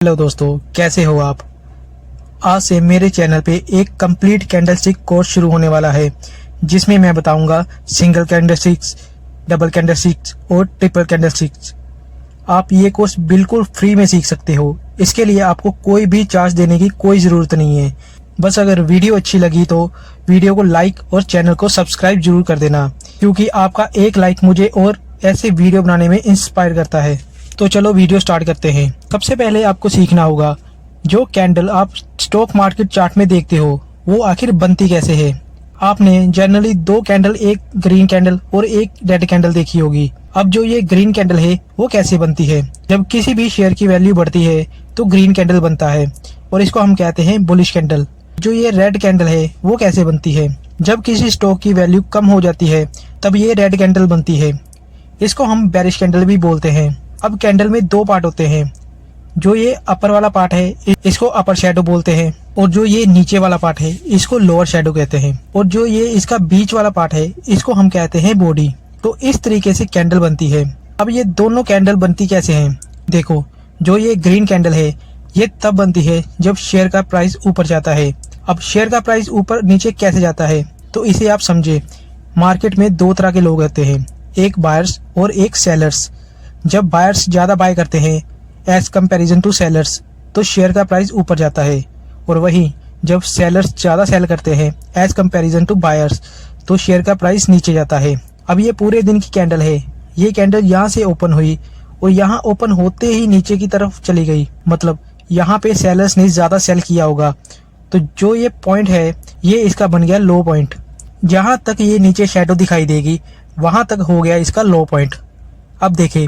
Hello दोस्तों, कैसे हो आप। आज से मेरे चैनल पे एक कंप्लीट कैंडलस्टिक कोर्स शुरू होने वाला है, जिसमें मैं बताऊंगा सिंगल कैंडलस्टिक्स, डबल कैंडलस्टिक्स और ट्रिपल कैंडलस्टिक्स। आप ये कोर्स बिल्कुल फ्री में सीख सकते हो। इसके लिए आपको कोई भी चार्ज देने की कोई ज़रूरत नहीं है। बस अगर वीडियो अच्छी लगी तो वीडियो को लाइक और चैनल को सब्सक्राइब जरूर कर देना, क्योंकि आपका एक लाइक मुझे और ऐसे वीडियो बनाने में इंस्पायर करता है। तो चलो वीडियो स्टार्ट करते हैं। सबसे पहले आपको सीखना होगा जो कैंडल आप स्टॉक मार्केट चार्ट में देखते हो वो आखिर बनती कैसे है। आपने जनरली दो कैंडल, एक ग्रीन कैंडल और एक रेड कैंडल देखी होगी। अब जो ये ग्रीन कैंडल है वो कैसे बनती है। जब किसी भी शेयर की वैल्यू बढ़ती है तो ग्रीन कैंडल बनता है और इसको हम कहते हैं बुलिश कैंडल। जो ये रेड कैंडल है वो कैसे बनती है। जब किसी स्टॉक की वैल्यू कम हो जाती है तब ये रेड कैंडल बनती है। इसको हम बेरिश कैंडल भी बोलते हैं। अब कैंडल में दो पार्ट होते हैं। जो ये अपर वाला पार्ट है इसको अपर शैडो बोलते हैं, और जो ये नीचे वाला पार्ट है इसको लोअर शैडो कहते हैं, और जो ये इसका बीच वाला पार्ट है इसको हम कहते हैं बॉडी। तो इस तरीके से कैंडल बनती है। अब ये दोनों कैंडल बनती कैसे हैं। देखो, जो ये ग्रीन कैंडल है ये तब बनती है जब शेयर का प्राइस ऊपर जाता है। अब शेयर का प्राइस ऊपर नीचे कैसे जाता है तो इसे आप समझे। मार्केट में दो तरह के लोग रहते हैं, एक बायर्स और एक सेलर्स। जब बायर्स ज्यादा बाय करते हैं एज कंपैरिजन टू सेलर्स तो शेयर का प्राइस ऊपर जाता है, और वहीं जब सेलर्स ज्यादा सेल करते हैं एज कंपैरिजन टू बायर्स तो शेयर का प्राइस नीचे जाता है। अब ये पूरे दिन की कैंडल है। ये कैंडल यहाँ से ओपन हुई और यहाँ ओपन होते ही नीचे की तरफ चली गई, मतलब यहाँ पे सेलर्स ने ज्यादा सेल किया होगा। तो जो ये पॉइंट है ये इसका बन गया लो पॉइंट। जहां तक ये नीचे शैडो दिखाई देगी वहां तक हो गया इसका लो पॉइंट। अब देखे,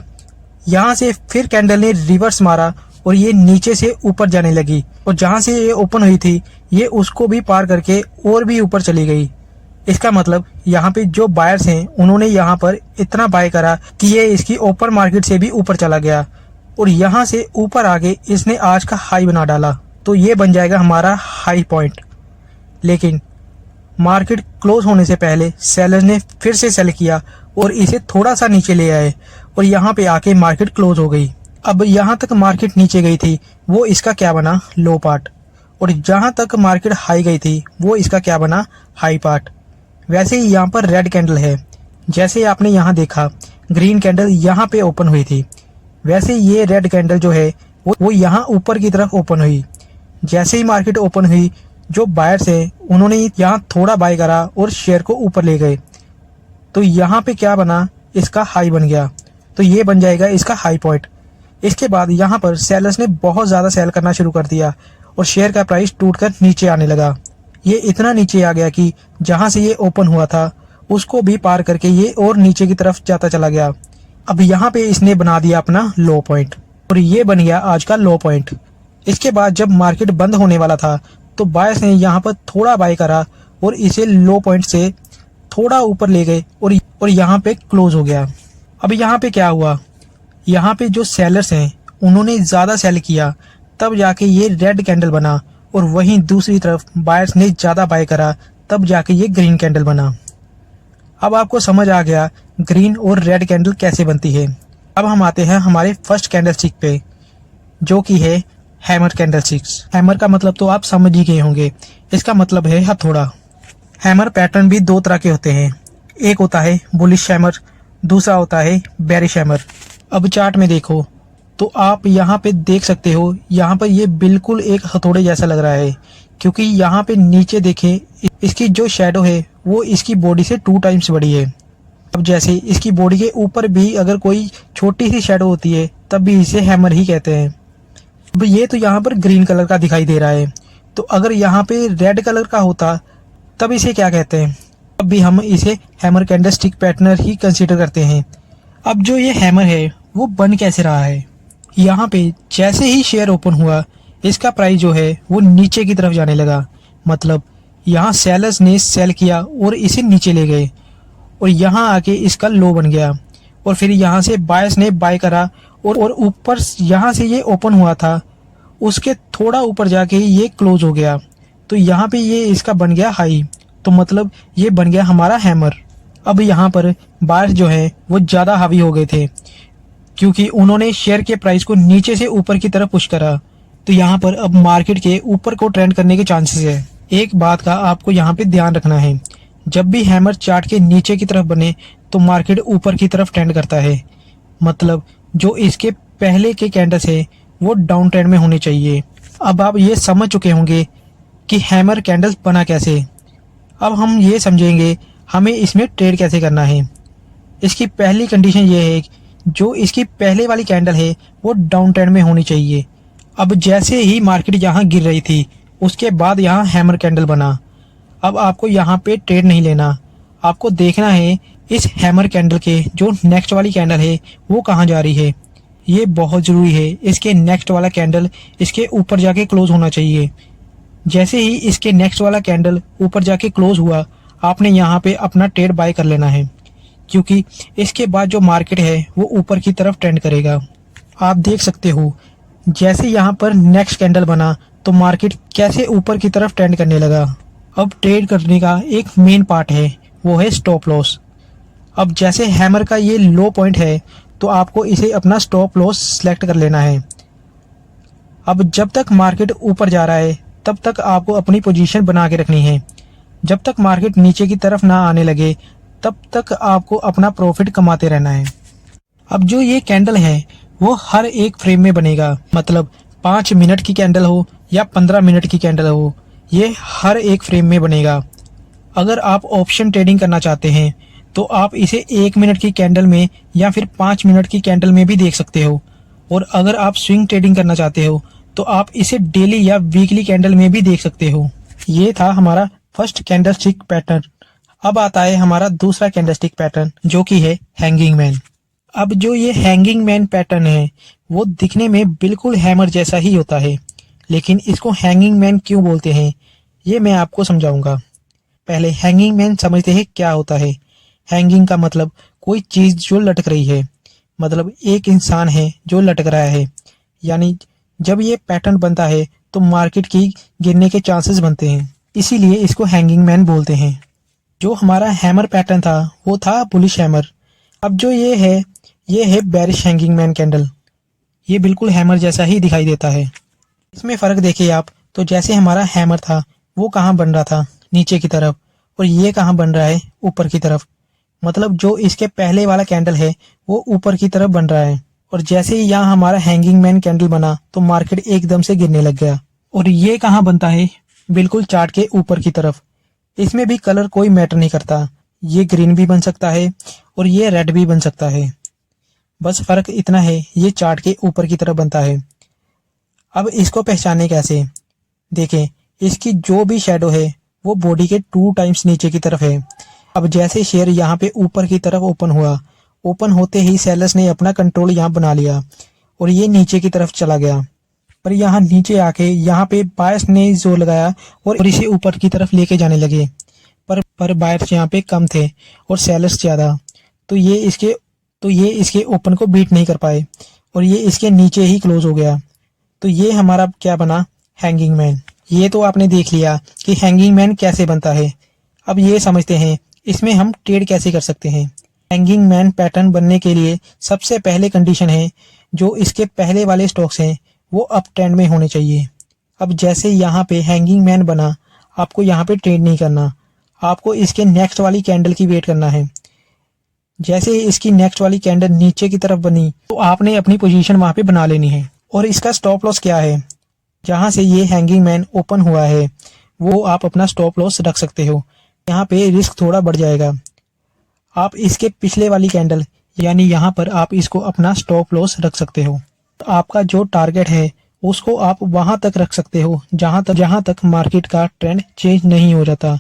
यहाँ से फिर कैंडल ने रिवर्स मारा और ये नीचे से ऊपर जाने लगी, और जहां से ये ओपन हुई थी ये उसको भी पार करके और भी ऊपर चली गई। इसका मतलब यहाँ पे जो बायर्स हैं उन्होंने यहाँ पर इतना बाय करा कि ये इसकी ओपन मार्केट से भी ऊपर चला गया, और यहाँ से ऊपर आगे इसने आज का हाई बना डाला। तो ये बन जाएगा हमारा हाई पॉइंट। लेकिन मार्केट क्लोज होने से पहले सेलर ने फिर से सेल किया और इसे थोड़ा सा नीचे ले आए, और यहाँ पे आके मार्केट क्लोज हो गई। अब यहाँ तक मार्केट नीचे गई थी वो इसका क्या बना, लो पार्ट, और जहां तक मार्केट हाई गई थी वो इसका क्या बना, हाई पार्ट। वैसे ही यहाँ पर रेड कैंडल है। जैसे आपने यहाँ देखा ग्रीन कैंडल यहाँ पे ओपन हुई थी, वैसे ये रेड कैंडल जो है वो यहाँ ऊपर की तरफ ओपन हुई। जैसे ही मार्केट ओपन हुई जो बायर्स है उन्होंने यहाँ थोड़ा बाय करा और शेयर को ऊपर ले गए, तो यहाँ पे क्या बना, इसका हाई बन गया। तो ये बन जाएगा इसका हाई पॉइंट। इसके बाद यहाँ पर सेलर्स ने बहुत ज्यादा सेल करना शुरू कर दिया और शेयर का प्राइस टूटकर नीचे आने लगा। ये इतना नीचे आ गया कि जहां से ये ओपन हुआ था उसको भी पार करके ये और नीचे की तरफ जाता चला गया। अब यहाँ पे इसने बना दिया अपना लो पॉइंट, और ये बन गया आज का लो पॉइंट। इसके बाद जब मार्केट बंद होने वाला था तो बायर्स ने यहाँ पर थोड़ा बाय करा और इसे लो पॉइंट से थोड़ा ऊपर ले गए और यहाँ पे क्लोज हो गया। अब यहाँ पे क्या हुआ, यहाँ पे जो सेलर्स हैं उन्होंने ज्यादा सेल किया, तब जाके ये रेड कैंडल बना, और वहीं दूसरी तरफ बायर्स ने ज्यादा बाय करा, तब जाके ये ग्रीन कैंडल बना। अब आपको समझ आ गया ग्रीन और रेड कैंडल कैसे बनती है। अब हम आते हैं हमारे फर्स्ट कैंडलस्टिक पे, जो कि है हैमर कैंडलस्टिक्स। हैमर का मतलब तो आप समझ ही गए होंगे, इसका मतलब है हथौड़ा। हैमर पैटर्न भी दो तरह के होते हैं, एक होता है बुलिश हैमर, दूसरा होता है बेरिश हैमर। अब चार्ट में देखो तो आप यहाँ पे देख सकते हो, यहाँ पर ये बिल्कुल एक हथौड़े जैसा लग रहा है, क्योंकि यहाँ पे नीचे देखें इसकी जो शैडो है वो इसकी बॉडी से 2 टाइम्स बड़ी है। अब जैसे इसकी बॉडी के ऊपर भी अगर कोई छोटी सी शैडो होती है तब भी इसे हैमर ही कहते हैं। अब ये तो यहाँ पर ग्रीन कलर का दिखाई दे रहा है, तो अगर यहाँ पे रेड कलर का होता तब इसे क्या कहते हैं। अब भी हम इसे हैमर कैंडलस्टिक पैटर्न ही कंसीडर करते हैं। अब जो ये हैमर है वो बन कैसे रहा है, यहाँ पे जैसे ही शेयर ओपन हुआ इसका प्राइस जो है वो नीचे की तरफ जाने लगा, मतलब यहाँ सेलर्स ने सेल किया और इसे नीचे ले गए, और यहाँ आके इसका लो बन गया, और फिर यहाँ से बायर्स ने बाय करा और ऊपर यहाँ से ये ओपन हुआ था उसके थोड़ा ऊपर जाके ये क्लोज हो गया, तो यहाँ पे ये इसका बन गया हाई। तो मतलब ये बन गया हमारा हैमर। अब यहाँ पर बायर्स जो है वो ज्यादा हावी हो गए थे, क्योंकि उन्होंने शेयर के प्राइस को नीचे से ऊपर की तरफ पुश करा। तो यहाँ पर अब मार्केट के ऊपर को ट्रेंड करने के चांसेस है। एक बात का आपको यहाँ पे ध्यान रखना है, जब भी हैमर चार्ट के नीचे की तरफ बने तो मार्केट ऊपर की तरफ ट्रेंड करता है। मतलब जो इसके पहले के कैंडल्स है वो डाउन ट्रेंड में होने चाहिए। अब आप ये समझ चुके होंगे कि हैमर कैंडल्स बना कैसे। अब हम ये समझेंगे हमें इसमें ट्रेड कैसे करना है। इसकी पहली कंडीशन ये है जो इसकी पहले वाली कैंडल है वो डाउन ट्रेंड में होनी चाहिए। अब जैसे ही मार्केट यहाँ गिर रही थी उसके बाद यहाँ हैमर कैंडल बना। अब आपको यहाँ पे ट्रेड नहीं लेना, आपको देखना है इस हैमर कैंडल के जो नेक्स्ट वाली कैंडल है वो कहाँ जा रही है। ये बहुत ज़रूरी है, इसके नेक्स्ट वाला कैंडल इसके ऊपर जाके क्लोज होना चाहिए। जैसे ही इसके नेक्स्ट वाला कैंडल ऊपर जाके क्लोज हुआ आपने यहाँ पे अपना ट्रेड बाय कर लेना है, क्योंकि इसके बाद जो मार्केट है वो ऊपर की तरफ ट्रेंड करेगा। आप देख सकते हो जैसे यहाँ पर नेक्स्ट कैंडल बना तो मार्केट कैसे ऊपर की तरफ ट्रेंड करने लगा। अब ट्रेड करने का एक मेन पार्ट है वो है स्टॉप लॉस। अब जैसे हैमर का ये लो पॉइंट है तो आपको इसे अपना स्टॉप लॉस सेलेक्ट कर लेना है। अब जब तक मार्केट ऊपर जा रहा है तब तक आपको अपनी पोजीशन बना के रखनी है। जब तक मार्केट नीचे की तरफ ना आने लगे तब तक आपको अपना प्रॉफिट कमाते रहना है। अब जो ये कैंडल है वो हर एक फ्रेम में बनेगा, मतलब 5 मिनट की कैंडल हो या 15 मिनट की कैंडल हो, ये हर एक फ्रेम में बनेगा। अगर आप ऑप्शन ट्रेडिंग करना चाहते हैं तो आप इसे 1 मिनट की कैंडल में या फिर 5 मिनट की कैंडल में भी देख सकते हो। और अगर आप स्विंग ट्रेडिंग करना चाहते हो तो आप इसे डेली या वीकली कैंडल में भी देख सकते हो। ये था हमारा फर्स्ट कैंडलस्टिक पैटर्न। अब आता है हमारा दूसरा कैंडलस्टिक पैटर्न जो कि है हैंगिंग मैन। अब जो ये हैंगिंग मैन पैटर्न है वो दिखने में बिल्कुल हैमर जैसा ही होता है, लेकिन इसको हैंगिंग मैन क्यों बोलते हैं ये मैं आपको समझाऊंगा। पहले हैंगिंग मैन समझते हैं क्या होता है। हैंगिंग का मतलब कोई चीज जो लटक रही है, मतलब एक इंसान है जो लटक रहा है। यानी जब ये पैटर्न बनता है तो मार्केट की गिरने के चांसेस बनते हैं, इसीलिए इसको हैंगिंग मैन बोलते हैं। जो हमारा हैमर पैटर्न था वो था बुलिश हैमर। अब जो ये है बेरिश हैंगिंग मैन कैंडल। ये बिल्कुल हैमर जैसा ही दिखाई देता है। इसमें फ़र्क देखिए आप, तो जैसे हमारा हैमर था वो कहाँ बन रहा था, नीचे की तरफ, और ये कहाँ बन रहा है, ऊपर की तरफ। मतलब जो इसके पहले वाला कैंडल है वो ऊपर की तरफ बन रहा है। और जैसे ही यहाँ हमारा हैंगिंग मैन कैंडल बना तो मार्केट एकदम से गिरने लग गया। और ये कहाँ बनता है, बिल्कुल चार्ट के ऊपर की तरफ। इसमें भी कलर कोई मैटर नहीं करता, ये ग्रीन भी बन सकता है और ये रेड भी बन सकता है। बस फ़र्क इतना है ये चार्ट के ऊपर की तरफ बनता है। अब इसको पहचाने कैसे, देखें इसकी जो भी शेडो है वो बॉडी के 2 टाइम्स नीचे की तरफ है। अब जैसे शेयर यहाँ पे ऊपर की तरफ ओपन हुआ, ओपन होते ही सेलर्स ने अपना कंट्रोल यहाँ बना लिया और ये नीचे की तरफ चला गया। पर यहाँ नीचे आके यहाँ पे बायर्स ने जोर लगाया और इसे ऊपर की तरफ लेके जाने लगे। पर बायर्स यहाँ पे कम थे और सेलर्स ज़्यादा, तो ये इसके ओपन को बीट नहीं कर पाए और ये इसके नीचे ही क्लोज हो गया। तो ये हमारा क्या बना, हैंगिंग मैन। ये तो आपने देख लिया कि हैंगिंग मैन कैसे बनता है। अब ये समझते हैं इसमें हम ट्रेड कैसे कर सकते हैं। हैंगिंग मैन पैटर्न बनने के लिए सबसे पहले कंडीशन है जो इसके पहले वाले स्टॉक्स हैं वो अप ट्रेंड में होने चाहिए। अब जैसे यहाँ पे हैंगिंग मैन बना, आपको यहाँ पे ट्रेड नहीं करना, आपको इसके नेक्स्ट वाली कैंडल की वेट करना है। जैसे ही इसकी नेक्स्ट वाली कैंडल नीचे की तरफ बनी तो आपने अपनी पोजीशन वहाँ पे बना लेनी है। और इसका स्टॉप लॉस क्या है, जहाँ से ये हैंगिंग मैन ओपन हुआ है वो आप अपना स्टॉप लॉस रख सकते हो। यहाँ पे रिस्क थोड़ा बढ़ जाएगा। आप इसके पिछले वाली कैंडल यानी यहाँ पर आप इसको अपना स्टॉप लॉस रख सकते हो। तो आपका जो टारगेट है उसको आप वहां तक रख सकते हो जहां तक मार्केट का ट्रेंड चेंज नहीं हो जाता।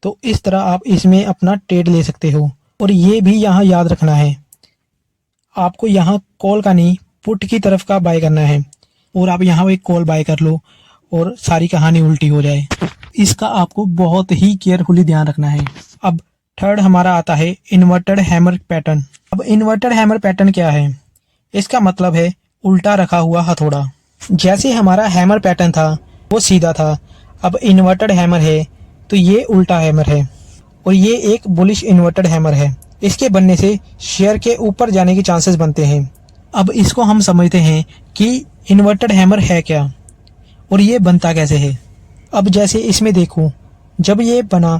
तो इस तरह आप इसमें अपना ट्रेड ले सकते हो। और ये भी यहाँ याद रखना है, आपको यहाँ कॉल का नहीं पुट की तरफ का बाय करना है। और आप यहाँ एक कॉल बाय कर लो और सारी कहानी उल्टी हो जाए, इसका आपको बहुत ही केयरफुली ध्यान रखना है। अब थर्ड हमारा आता है इन्वर्टेड हैमर पैटर्न। अब इन्वर्टेड हैमर पैटर्न क्या है, इसका मतलब है उल्टा रखा हुआ हथौड़ा। जैसे हमारा हैमर पैटर्न था वो सीधा था, अब इन्वर्टेड हैमर है तो ये उल्टा हैमर है और ये एक बुलिश इन्वर्टेड हैमर है। इसके बनने से शेयर के ऊपर जाने के चांसेस बनते हैं। अब इसको हम समझते हैं कि इन्वर्टेड हैमर है क्या। और ये बनता कैसे है। अब जैसे इसमें देखूं, जब ये बना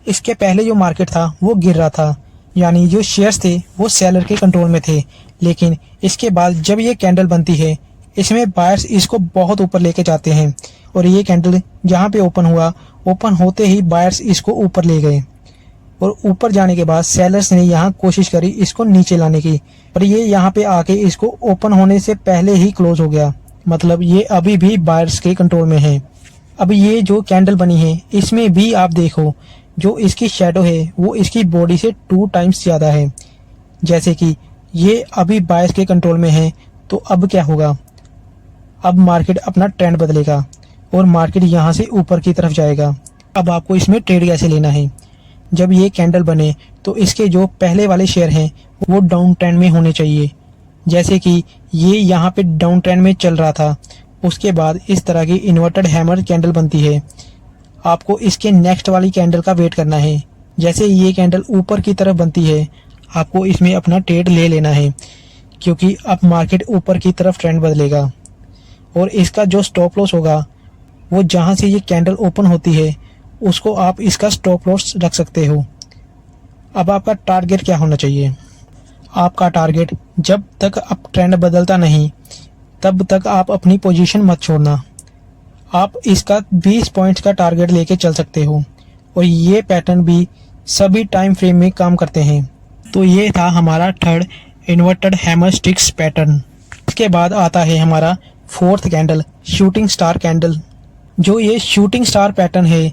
इसके पहले जो मार्केट था वो गिर रहा था, यानी जो शेयर्स थे वो सेलर के कंट्रोल में थे। लेकिन इसके बाद जब ये कैंडल बनती है इसमें बायर्स इसको बहुत ऊपर लेके जाते हैं और ये कैंडल जहाँ पे ओपन हुआ, ओपन होते ही बायर्स इसको ऊपर ले गए और ऊपर जाने के बाद सेलर्स ने यहाँ कोशिश करी इसको नीचे लाने की, पर ये यहाँ पे आके इसको ओपन होने से पहले ही क्लोज हो गया। मतलब ये अभी भी बायर्स के कंट्रोल में है। अब ये जो कैंडल बनी है इसमें भी आप देखो, जो इसकी शेडो है वो इसकी बॉडी से 2 टाइम्स ज़्यादा है। जैसे कि ये अभी बायर्स के कंट्रोल में है, तो अब क्या होगा, अब मार्केट अपना ट्रेंड बदलेगा और मार्केट यहाँ से ऊपर की तरफ जाएगा। अब आपको इसमें ट्रेड कैसे लेना है। जब ये कैंडल बने तो इसके जो पहले वाले शेयर हैं वो डाउन ट्रेंड में होने चाहिए। जैसे कि ये यहाँ पे डाउन ट्रेंड में चल रहा था, उसके बाद इस तरह की इन्वर्टेड हैमर कैंडल बनती है। आपको इसके नेक्स्ट वाली कैंडल का वेट करना है। जैसे ये कैंडल ऊपर की तरफ बनती है आपको इसमें अपना ट्रेड ले लेना है, क्योंकि अब मार्केट ऊपर की तरफ ट्रेंड बदलेगा और इसका जो स्टॉप लॉस होगा वो जहाँ से ये कैंडल ओपन होती है उसको आप इसका स्टॉप लॉस रख सकते हो। अब आपका टारगेट क्या होना चाहिए। आपका टारगेट जब तक अब ट्रेंड बदलता नहीं तब तक आप अपनी पोजीशन मत छोड़ना। आप इसका 20 पॉइंट्स का टारगेट लेके चल सकते हो और ये पैटर्न भी सभी टाइम फ्रेम में काम करते हैं। तो ये था हमारा third inverted hammer sticks pattern. इसके बाद आता है हमारा fourth candle, shooting star candle. जो ये शूटिंग स्टार पैटर्न है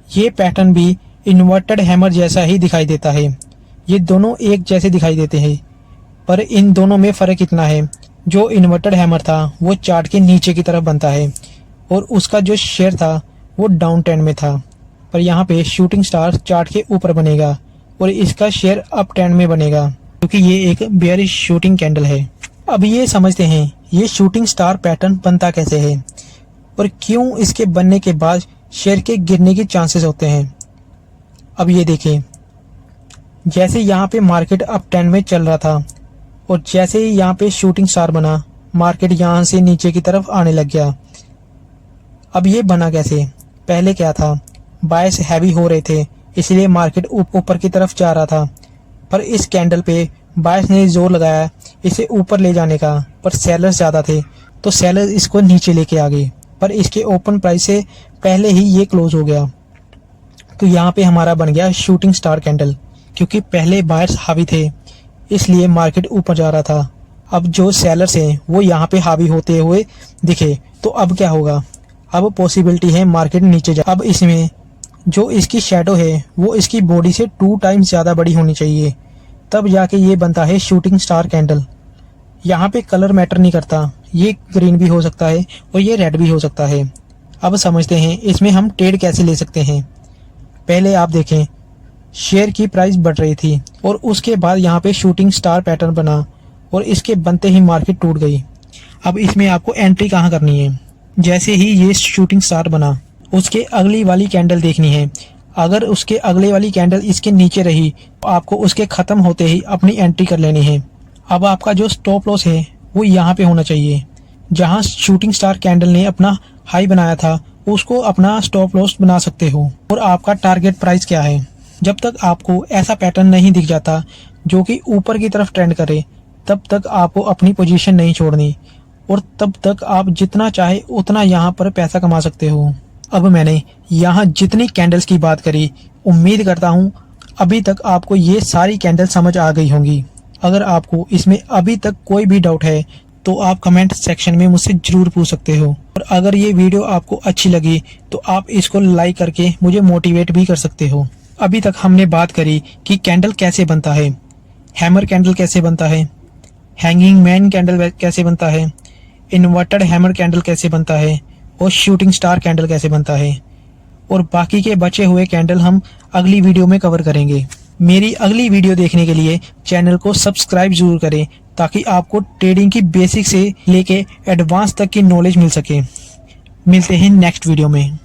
ये पैटर्न भी इन्वर्टेड हैमर जैसा ही दिखाई देता है। ये दोनों एक जैसे दिखाई देते हैं, पर इन दोनों में फ़र्क इतना है, जो इन्वर्टेड हैमर था वो चार्ट के नीचे की तरफ बनता है और उसका जो शेयर था वो डाउन ट्रेंड में था, पर यहाँ पे शूटिंग स्टार चार्ट के ऊपर बनेगा और इसका शेयर अप ट्रेंड में बनेगा, क्योंकि ये एक बेयरिश शूटिंग कैंडल है। अब ये समझते हैं ये शूटिंग स्टार पैटर्न बनता कैसे है और क्यों इसके बनने के बाद शेयर के गिरने के चांसेस होते हैं। अब ये देखें, जैसे यहाँ पे मार्केट अप ट्रेंड में चल रहा था और जैसे ही यहाँ पे शूटिंग स्टार बना मार्केट यहाँ से नीचे की तरफ आने लग गया। अब ये बना कैसे, पहले क्या था, बायर्स हैवी हो रहे थे इसलिए मार्केट ऊपर की तरफ जा रहा था, पर इस कैंडल पे बायर्स ने जोर लगाया इसे ऊपर ले जाने का, पर सेलर्स ज़्यादा थे तो सेलर्स इसको नीचे लेके आ गए, पर इसके ओपन प्राइस से पहले ही ये क्लोज हो गया। तो यहाँ पे हमारा बन गया शूटिंग स्टार कैंडल, क्योंकि पहले बायर्स हावी थे इसलिए मार्केट ऊपर जा रहा था। अब जो सेलर्स हैं वो यहाँ पे हावी होते हुए दिखे, तो अब क्या होगा, अब पॉसिबिलिटी है मार्केट नीचे जा। अब इसमें जो इसकी शेडो है वो इसकी बॉडी से 2 टाइम्स ज़्यादा बड़ी होनी चाहिए, तब जाके ये बनता है शूटिंग स्टार कैंडल। यहाँ पे कलर मैटर नहीं करता, ये ग्रीन भी हो सकता है और ये रेड भी हो सकता है। अब समझते हैं इसमें हम ट्रेड कैसे ले सकते हैं। पहले आप देखें, शेयर की प्राइस बढ़ रही थी और उसके बाद यहाँ पे शूटिंग स्टार पैटर्न बना और इसके बनते ही मार्केट टूट गई। अब इसमें आपको एंट्री कहाँ करनी है। जैसे ही ये शूटिंग स्टार बना उसके अगली वाली कैंडल देखनी है। अगर उसके अगले वाली कैंडल इसके नीचे रही तो आपको उसके ख़त्म होते ही अपनी एंट्री कर लेनी है। अब आपका जो स्टॉप लॉस है वो यहाँ पे होना चाहिए, जहाँ शूटिंग स्टार कैंडल ने अपना हाई बनाया था उसको अपना स्टॉप लॉस बना सकते हो। और आपका टारगेट प्राइस क्या है। जब तक आपको ऐसा पैटर्न नहीं दिख जाता जो कि ऊपर की तरफ ट्रेंड करे तब तक आपको अपनी पोजीशन नहीं छोड़नी और तब तक आप जितना चाहे उतना यहाँ पर पैसा कमा सकते हो। अब मैंने यहाँ जितनी कैंडल्स की बात करी, उम्मीद करता हूँ अभी तक आपको ये सारी कैंडल समझ आ गई होंगी। अगर आपको इसमें अभी तक कोई भी डाउट है तो आप कमेंट सेक्शन में मुझसे ज़रूर पूछ सकते हो। और अगर ये वीडियो आपको अच्छी लगी तो आप इसको लाइक करके मुझे मोटिवेट भी कर सकते हो। अभी तक हमने बात करी कि कैंडल कैसे बनता है, हैमर कैंडल कैसे बनता है, हैंगिंग मैन कैंडल कैसे बनता है, इन्वर्टेड हैमर कैंडल कैसे बनता है और शूटिंग स्टार कैंडल कैसे बनता है। और बाकी के बचे हुए कैंडल हम अगली वीडियो में कवर करेंगे। मेरी अगली वीडियो देखने के लिए चैनल को सब्सक्राइब जरूर करें ताकि आपको ट्रेडिंग की बेसिक से लेके एडवांस तक की नॉलेज मिल सके। मिलते हैं नेक्स्ट वीडियो में।